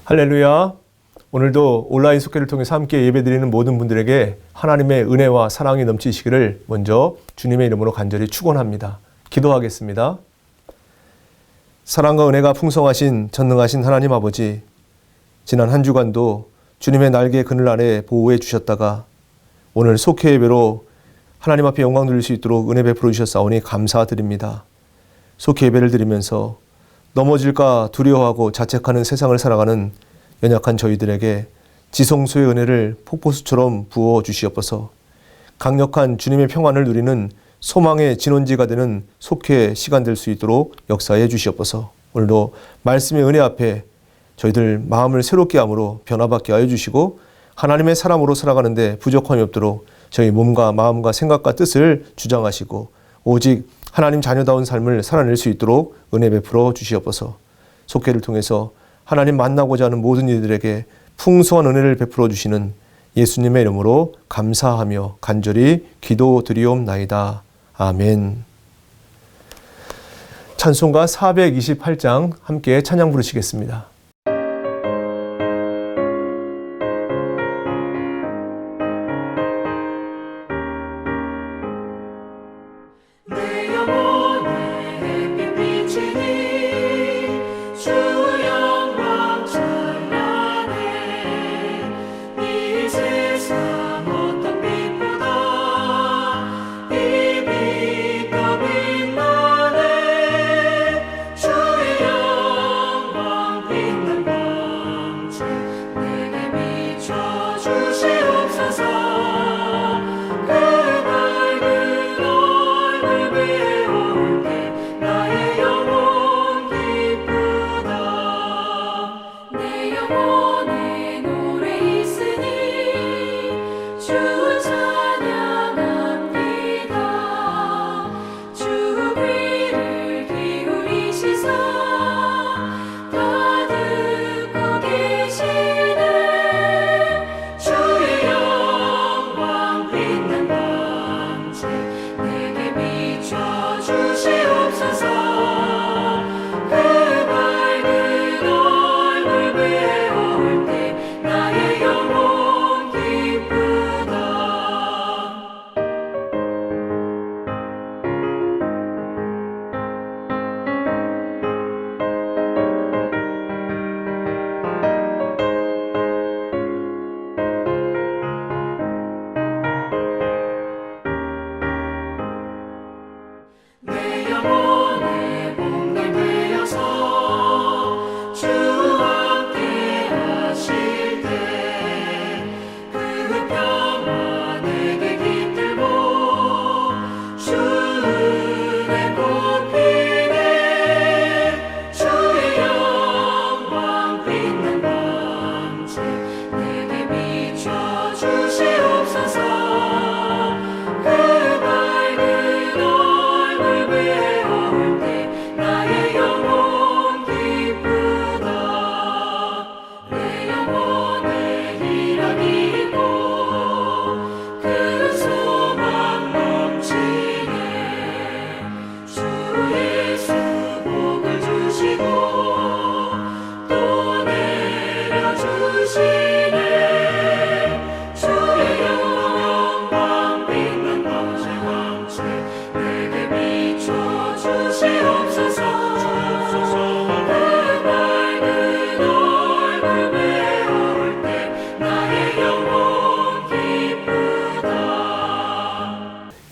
할렐루야. 오늘도 온라인 속회를 통해서 함께 예배드리는 모든 분들에게 하나님의 은혜와 사랑이 넘치시기를 먼저 주님의 이름으로 간절히 축원합니다. 기도하겠습니다. 사랑과 은혜가 풍성하신 전능하신 하나님 아버지, 지난 한 주간도 주님의 날개 그늘 아래 보호해 주셨다가 오늘 속회 예배로 하나님 앞에 영광 돌릴 수 있도록 은혜 베풀어 주셨사오니 감사드립니다. 속회 예배를 드리면서 넘어질까 두려워하고 자책하는 세상을 살아가는 연약한 저희들에게 지성소의 은혜를 폭포수처럼 부어 주시옵소서. 강력한 주님의 평안을 누리는 소망의 진원지가 되는 속회 시간 될 수 있도록 역사해 주시옵소서. 오늘도 말씀의 은혜 앞에 저희들 마음을 새롭게 함으로 변화받게 하여 주시고 하나님의 사람으로 살아가는데 부족함이 없도록 저희 몸과 마음과 생각과 뜻을 주장하시고 오직 하나님 자녀다운 삶을 살아낼 수 있도록 은혜 베풀어 주시옵소서. 속회를 통해서 하나님 만나고자 하는 모든 이들에게 풍성한 은혜를 베풀어 주시는 예수님의 이름으로 감사하며 간절히 기도드리옵나이다. 아멘. 찬송가 428장 함께 찬양 부르시겠습니다.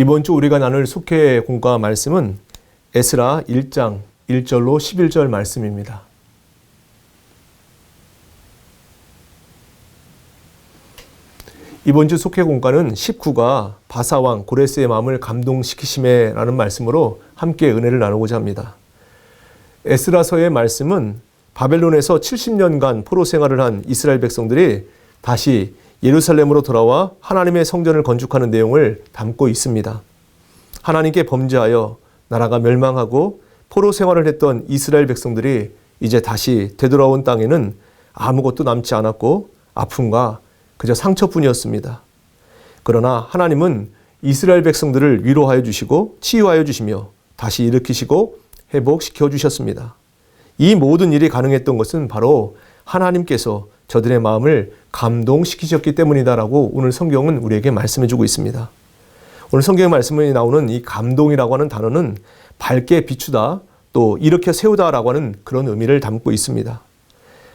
이번 주 우리가 나눌 속회 공과 말씀은 에스라 1장 1절로 11절 말씀입니다. 이번 주 속회 공과는 19가 바사왕 고레스의 마음을 감동시키심에 라는 말씀으로 함께 은혜를 나누고자 합니다. 에스라서의 말씀은 바벨론에서 70년간 포로 생활을 한 이스라엘 백성들이 다시 예루살렘으로 돌아와 하나님의 성전을 건축하는 내용을 담고 있습니다. 하나님께 범죄하여 나라가 멸망하고 포로 생활을 했던 이스라엘 백성들이 이제 다시 되돌아온 땅에는 아무것도 남지 않았고 아픔과 그저 상처뿐이었습니다. 그러나 하나님은 이스라엘 백성들을 위로하여 주시고 치유하여 주시며 다시 일으키시고 회복시켜 주셨습니다. 이 모든 일이 가능했던 것은 바로 하나님께서 저들의 마음을 감동시키셨기 때문이다라고 오늘 성경은 우리에게 말씀해주고 있습니다. 오늘 성경의 말씀에 나오는 이 감동이라고 하는 단어는 밝게 비추다, 또 일으켜 세우다라고 하는 그런 의미를 담고 있습니다.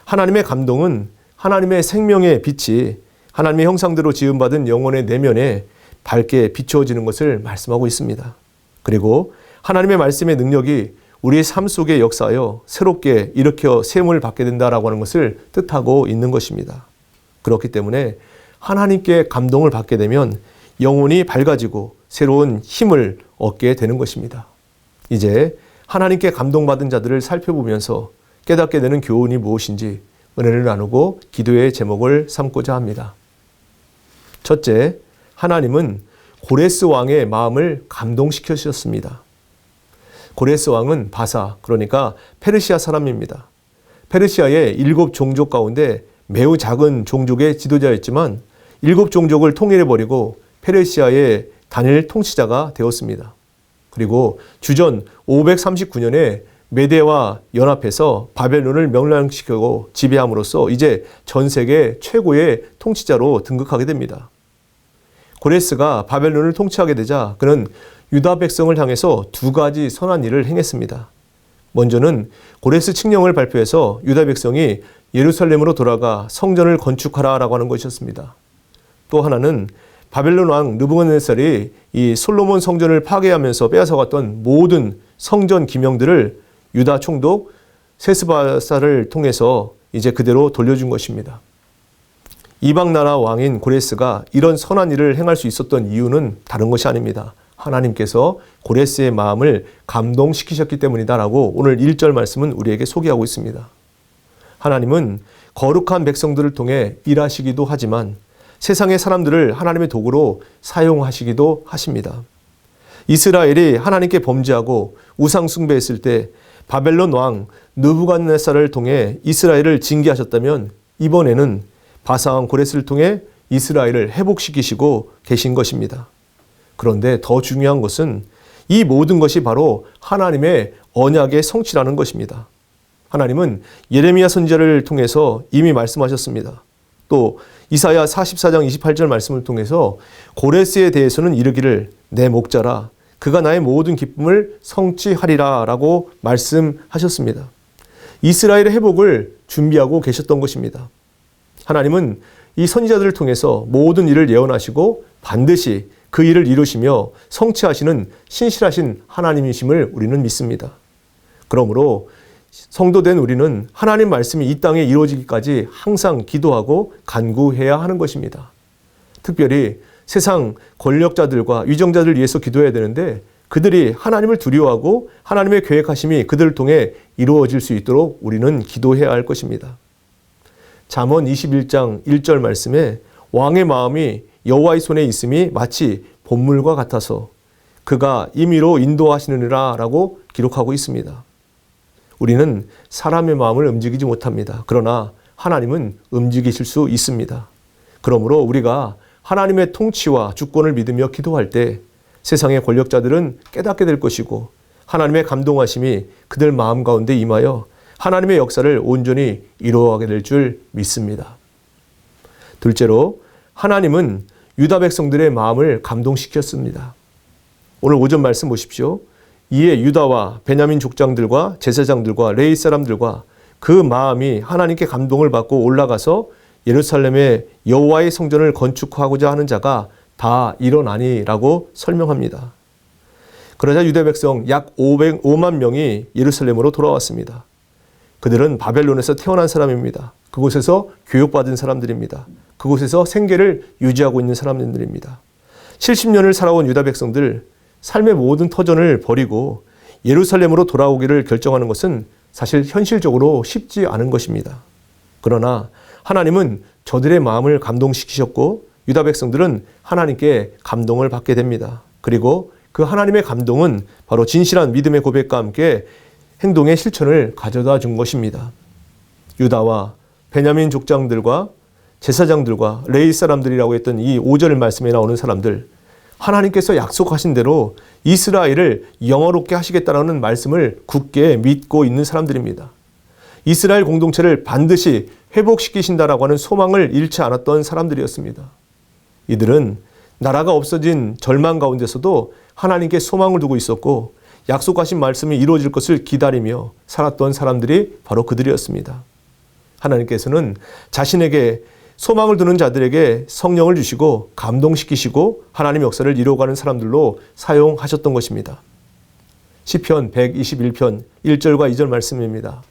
하나님의 감동은 하나님의 생명의 빛이 하나님의 형상대로 지음받은 영혼의 내면에 밝게 비추어지는 것을 말씀하고 있습니다. 그리고 하나님의 말씀의 능력이 우리의 삶 속에 역사하여 새롭게 일으켜 세움을 받게 된다라고 하는 것을 뜻하고 있는 것입니다. 그렇기 때문에 하나님께 감동을 받게 되면 영혼이 밝아지고 새로운 힘을 얻게 되는 것입니다. 이제 하나님께 감동받은 자들을 살펴보면서 깨닫게 되는 교훈이 무엇인지 은혜를 나누고 기도의 제목을 삼고자 합니다. 첫째, 하나님은 고레스 왕의 마음을 감동시키셨습니다. 고레스 왕은 바사, 그러니까 페르시아 사람입니다. 페르시아의 7 종족 가운데 매우 작은 종족의 지도자였지만 7 종족을 통일해버리고 페르시아의 단일 통치자가 되었습니다. 그리고 주전 539년에 메대와 연합해서 바벨론을 멸망시키고 지배함으로써 이제 전 세계 최고의 통치자로 등극하게 됩니다. 고레스가 바벨론을 통치하게 되자 그는 유다 백성을 향해서 2가지 선한 일을 행했습니다. 먼저는 고레스 칙령을 발표해서 유다 백성이 예루살렘으로 돌아가 성전을 건축하라라고 하는 것이었습니다. 또 하나는 바벨론 왕 느부갓네살이 이 솔로몬 성전을 파괴하면서 빼앗아갔던 모든 성전 기명들을 유다 총독 세스바사를 통해서 이제 그대로 돌려준 것입니다. 이방 나라 왕인 고레스가 이런 선한 일을 행할 수 있었던 이유는 다른 것이 아닙니다. 하나님께서 고레스의 마음을 감동시키셨기 때문이다라고 오늘 1절 말씀은 우리에게 소개하고 있습니다. 하나님은 거룩한 백성들을 통해 일하시기도 하지만 세상의 사람들을 하나님의 도구로 사용하시기도 하십니다. 이스라엘이 하나님께 범죄하고 우상 숭배했을 때 바벨론 왕 느부갓네살을 통해 이스라엘을 징계하셨다면 이번에는 바사 왕 고레스를 통해 이스라엘을 회복시키시고 계신 것입니다. 그런데 더 중요한 것은 이 모든 것이 바로 하나님의 언약의 성취라는 것입니다. 하나님은 예레미야 선지자를 통해서 이미 말씀하셨습니다. 또 이사야 44장 28절 말씀을 통해서 고레스에 대해서는 이르기를 내 목자라 그가 나의 모든 기쁨을 성취하리라 라고 말씀하셨습니다. 이스라엘의 회복을 준비하고 계셨던 것입니다. 하나님은 이 선지자들을 통해서 모든 일을 예언하시고 반드시 그 일을 이루시며 성취하시는 신실하신 하나님이심을 우리는 믿습니다. 그러므로 성도된 우리는 하나님 말씀이 이 땅에 이루어지기까지 항상 기도하고 간구해야 하는 것입니다. 특별히 세상 권력자들과 위정자들을 위해서 기도해야 되는데 그들이 하나님을 두려워하고 하나님의 계획하심이 그들을 통해 이루어질 수 있도록 우리는 기도해야 할 것입니다. 잠언 21장 1절 말씀에 왕의 마음이 여호와의 손에 있음이 마치 봇물과 같아서 그가 임의로 인도하시느니라 라고 기록하고 있습니다. 우리는 사람의 마음을 움직이지 못합니다. 그러나 하나님은 움직이실 수 있습니다. 그러므로 우리가 하나님의 통치와 주권을 믿으며 기도할 때 세상의 권력자들은 깨닫게 될 것이고 하나님의 감동하심이 그들 마음 가운데 임하여 하나님의 역사를 온전히 이루어가게 될 줄 믿습니다. 둘째로 하나님은 유다 백성들의 마음을 감동시켰습니다. 오늘 5절 말씀 보십시오. 이에 유다와 베냐민 족장들과 제사장들과 레위 사람들과 그 마음이 하나님께 감동을 받고 올라가서 예루살렘에 여호와의 성전을 건축하고자 하는 자가 다 일어나니라고 설명합니다. 그러자 유다 백성 약 5만 명이 예루살렘으로 돌아왔습니다. 그들은 바벨론에서 태어난 사람입니다. 그곳에서 교육받은 사람들입니다. 그곳에서 생계를 유지하고 있는 사람들입니다. 70년을 살아온 유다 백성들, 삶의 모든 터전을 버리고 예루살렘으로 돌아오기를 결정하는 것은 사실 현실적으로 쉽지 않은 것입니다. 그러나 하나님은 저들의 마음을 감동시키셨고 유다 백성들은 하나님께 감동을 받게 됩니다. 그리고 그 하나님의 감동은 바로 진실한 믿음의 고백과 함께 행동의 실천을 가져다 준 것입니다. 유다와 베냐민 족장들과 제사장들과 레위 사람들이라고 했던 이 5절 말씀에 나오는 사람들, 하나님께서 약속하신 대로 이스라엘을 영화롭게 하시겠다라는 말씀을 굳게 믿고 있는 사람들입니다. 이스라엘 공동체를 반드시 회복시키신다라고 하는 소망을 잃지 않았던 사람들이었습니다. 이들은 나라가 없어진 절망 가운데서도 하나님께 소망을 두고 있었고 약속하신 말씀이 이루어질 것을 기다리며 살았던 사람들이 바로 그들이었습니다. 하나님께서는 자신에게 소망을 두는 자들에게 성령을 주시고 감동시키시고 하나님의 역사를 이루어가는 사람들로 사용하셨던 것입니다. 시편 121편 1절과 2절 말씀입니다.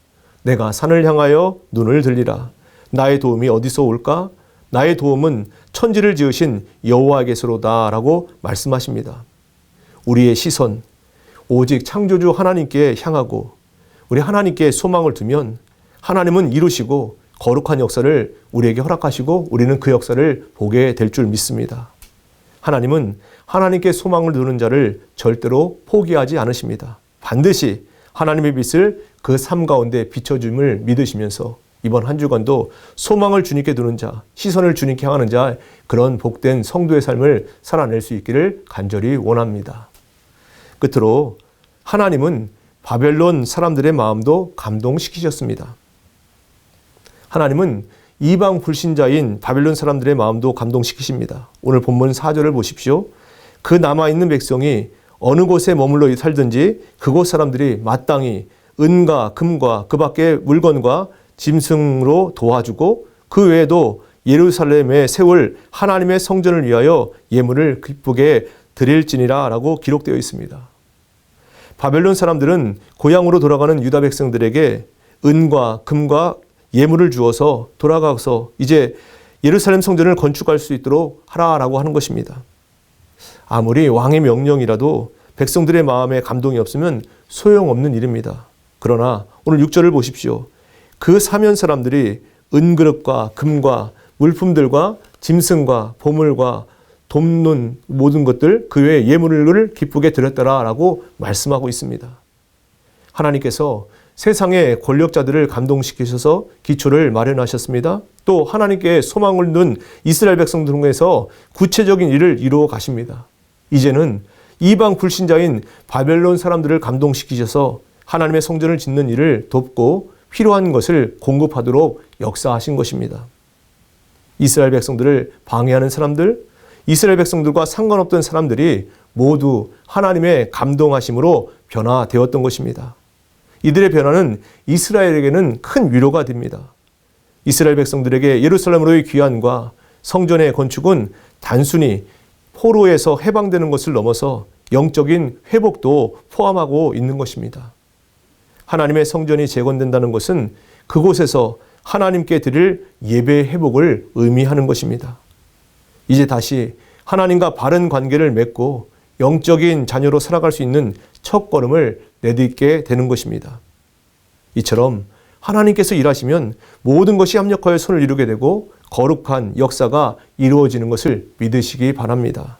내가 산을 향하여 눈을 들리라. 나의 도움이 어디서 올까? 나의 도움은 천지를 지으신 여호와께서로다 라고 말씀하십니다. 우리의 시선 오직 창조주 하나님께 향하고 우리 하나님께 소망을 두면 하나님은 이루시고 거룩한 역사를 우리에게 허락하시고 우리는 그 역사를 보게 될 줄 믿습니다. 하나님은 하나님께 소망을 두는 자를 절대로 포기하지 않으십니다. 반드시 하나님의 빛을 그 삶 가운데 비춰줌을 믿으시면서 이번 한 주간도 소망을 주님께 두는 자, 시선을 주님께 향하는 자, 그런 복된 성도의 삶을 살아낼 수 있기를 간절히 원합니다. 끝으로 하나님은 바벨론 사람들의 마음도 감동시키셨습니다. 하나님은 이방 불신자인 바벨론 사람들의 마음도 감동시키십니다. 오늘 본문 4절을 보십시오. 그 남아있는 백성이 어느 곳에 머물러 살든지 그곳 사람들이 마땅히 은과 금과 그 밖의 물건과 짐승으로 도와주고 그 외에도 예루살렘에 세울 하나님의 성전을 위하여 예물을 기쁘게 드릴지니라 라고 기록되어 있습니다. 바벨론 사람들은 고향으로 돌아가는 유다 백성들에게 은과 금과 예물을 주어서 돌아가서 이제 예루살렘 성전을 건축할 수 있도록 하라라고 하는 것입니다. 아무리 왕의 명령이라도 백성들의 마음에 감동이 없으면 소용없는 일입니다. 그러나 오늘 6절을 보십시오. 그 사면 사람들이 은그릇과 금과 물품들과 짐승과 보물과 돕는 모든 것들 그 외에 예물을 기쁘게 드렸더라라고 말씀하고 있습니다. 하나님께서 세상의 권력자들을 감동시키셔서 기초를 마련하셨습니다. 또 하나님께 소망을 둔 이스라엘 백성들 중에서 구체적인 일을 이루어 가십니다. 이제는 이방 불신자인 바벨론 사람들을 감동시키셔서 하나님의 성전을 짓는 일을 돕고 필요한 것을 공급하도록 역사하신 것입니다. 이스라엘 백성들을 방해하는 사람들, 이스라엘 백성들과 상관없던 사람들이 모두 하나님의 감동하심으로 변화되었던 것입니다. 이들의 변화는 이스라엘에게는 큰 위로가 됩니다. 이스라엘 백성들에게 예루살렘으로의 귀환과 성전의 건축은 단순히 포로에서 해방되는 것을 넘어서 영적인 회복도 포함하고 있는 것입니다. 하나님의 성전이 재건된다는 것은 그곳에서 하나님께 드릴 예배 회복을 의미하는 것입니다. 이제 다시 하나님과 바른 관계를 맺고 영적인 자녀로 살아갈 수 있는 첫걸음을 내딛게 되는 것입니다. 이처럼 하나님께서 일하시면 모든 것이 합력하여 손을 이루게 되고 거룩한 역사가 이루어지는 것을 믿으시기 바랍니다.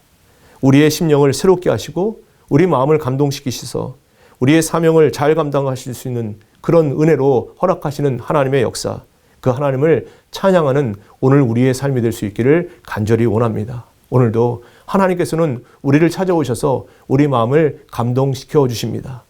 우리의 심령을 새롭게 하시고 우리 마음을 감동시키셔서 우리의 사명을 잘 감당하실 수 있는 그런 은혜로 허락하시는 하나님의 역사, 그 하나님을 찬양하는 오늘 우리의 삶이 될 수 있기를 간절히 원합니다. 오늘도 하나님께서는 우리를 찾아오셔서 우리 마음을 감동시켜 주십니다.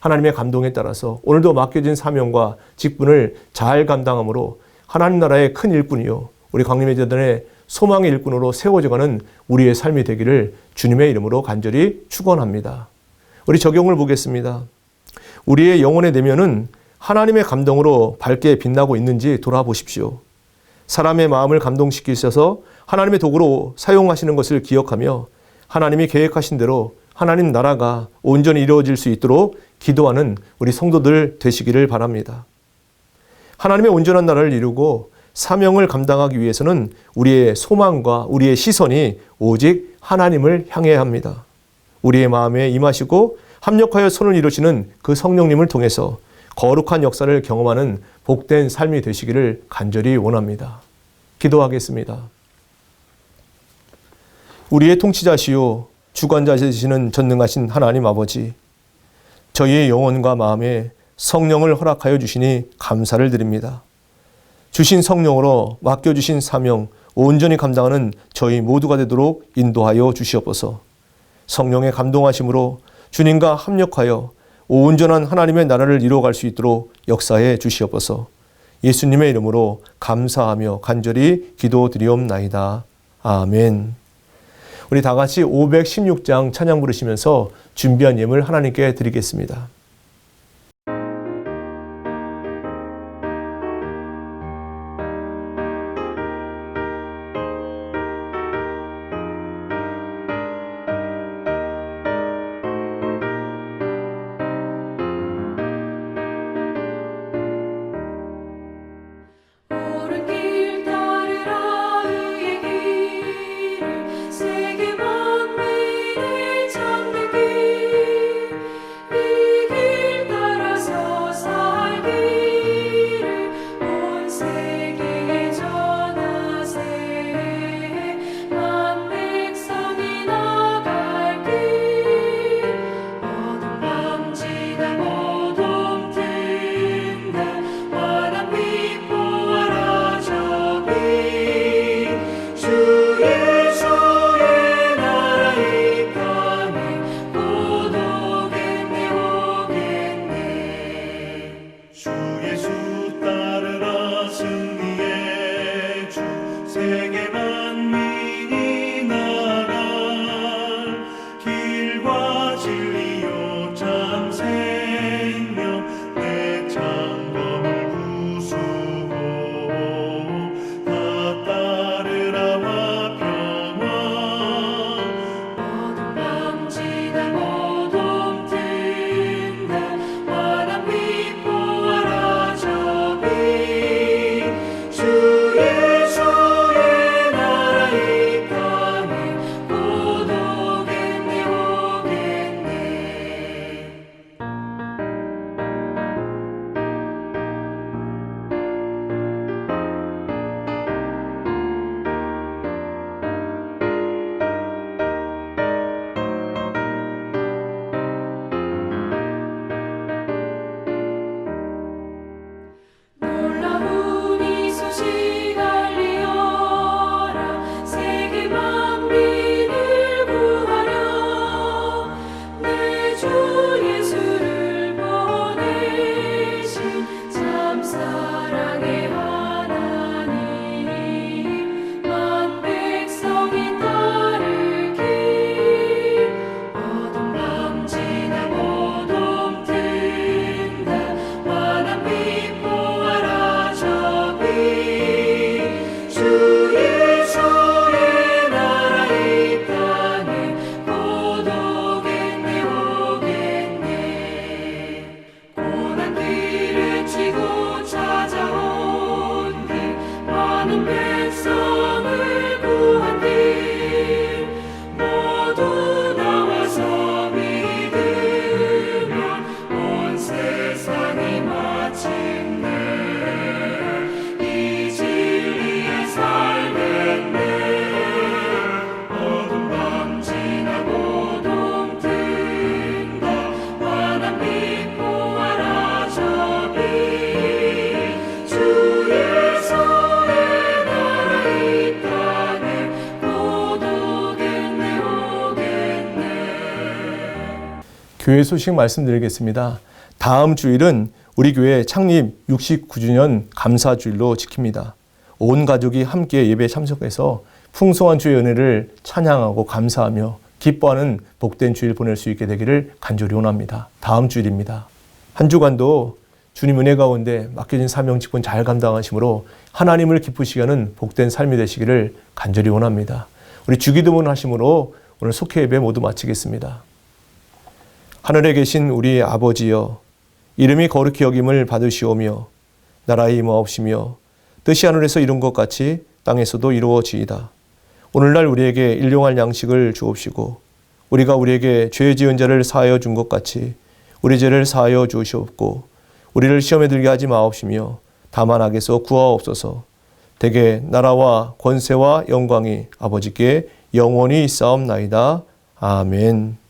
하나님의 감동에 따라서 오늘도 맡겨진 사명과 직분을 잘 감당함으로 하나님 나라의 큰 일꾼이요 우리 광림의 재단의 소망의 일꾼으로 세워져가는 우리의 삶이 되기를 주님의 이름으로 간절히 축원합니다. 우리 적용을 보겠습니다. 우리의 영혼의 내면은 하나님의 감동으로 밝게 빛나고 있는지 돌아보십시오. 사람의 마음을 감동시키셔서 하나님의 도구로 사용하시는 것을 기억하며 하나님이 계획하신 대로 하나님 나라가 온전히 이루어질 수 있도록 기도하는 우리 성도들 되시기를 바랍니다. 하나님의 온전한 나라를 이루고 사명을 감당하기 위해서는 우리의 소망과 우리의 시선이 오직 하나님을 향해야 합니다. 우리의 마음에 임하시고 합력하여 손을 이루시는 그 성령님을 통해서 거룩한 역사를 경험하는 복된 삶이 되시기를 간절히 원합니다. 기도하겠습니다. 우리의 통치자시요 주관자시는 전능하신 하나님 아버지, 저희의 영혼과 마음에 성령을 허락하여 주시니 감사를 드립니다. 주신 성령으로 맡겨주신 사명 온전히 감당하는 저희 모두가 되도록 인도하여 주시옵소서. 성령의 감동하심으로 주님과 합력하여 온전한 하나님의 나라를 이루어갈 수 있도록 역사해 주시옵소서. 예수님의 이름으로 감사하며 간절히 기도드리옵나이다. 아멘. 우리 다 같이 516장 찬양 부르시면서 준비한 예물 하나님께 드리겠습니다. 교회 소식 말씀드리겠습니다. 다음 주일은 우리 교회 창립 69주년 감사주일로 지킵니다. 온 가족이 함께 예배에 참석해서 풍성한 주의 은혜를 찬양하고 감사하며 기뻐하는 복된 주일 보낼 수 있게 되기를 간절히 원합니다. 다음 주일입니다. 한 주간도 주님 은혜 가운데 맡겨진 사명 직분 잘 감당하심으로 하나님을 기쁘시게 하는 복된 삶이 되시기를 간절히 원합니다. 우리 주기도문 하심으로 오늘 속회 예배 모두 마치겠습니다. 하늘에 계신 우리 아버지여, 이름이 거룩히 여김을 받으시오며 나라의 임하옵시며 뜻이 하늘에서 이룬 것 같이 땅에서도 이루어지이다. 오늘날 우리에게 일용할 양식을 주옵시고 우리가 우리에게 죄 지은 자를 사하여 준 것 같이 우리 죄를 사하여 주시옵고 우리를 시험에 들게 하지 마옵시며 다만 악에서 구하옵소서. 대개 나라와 권세와 영광이 아버지께 영원히 있사옵나이다. 아멘.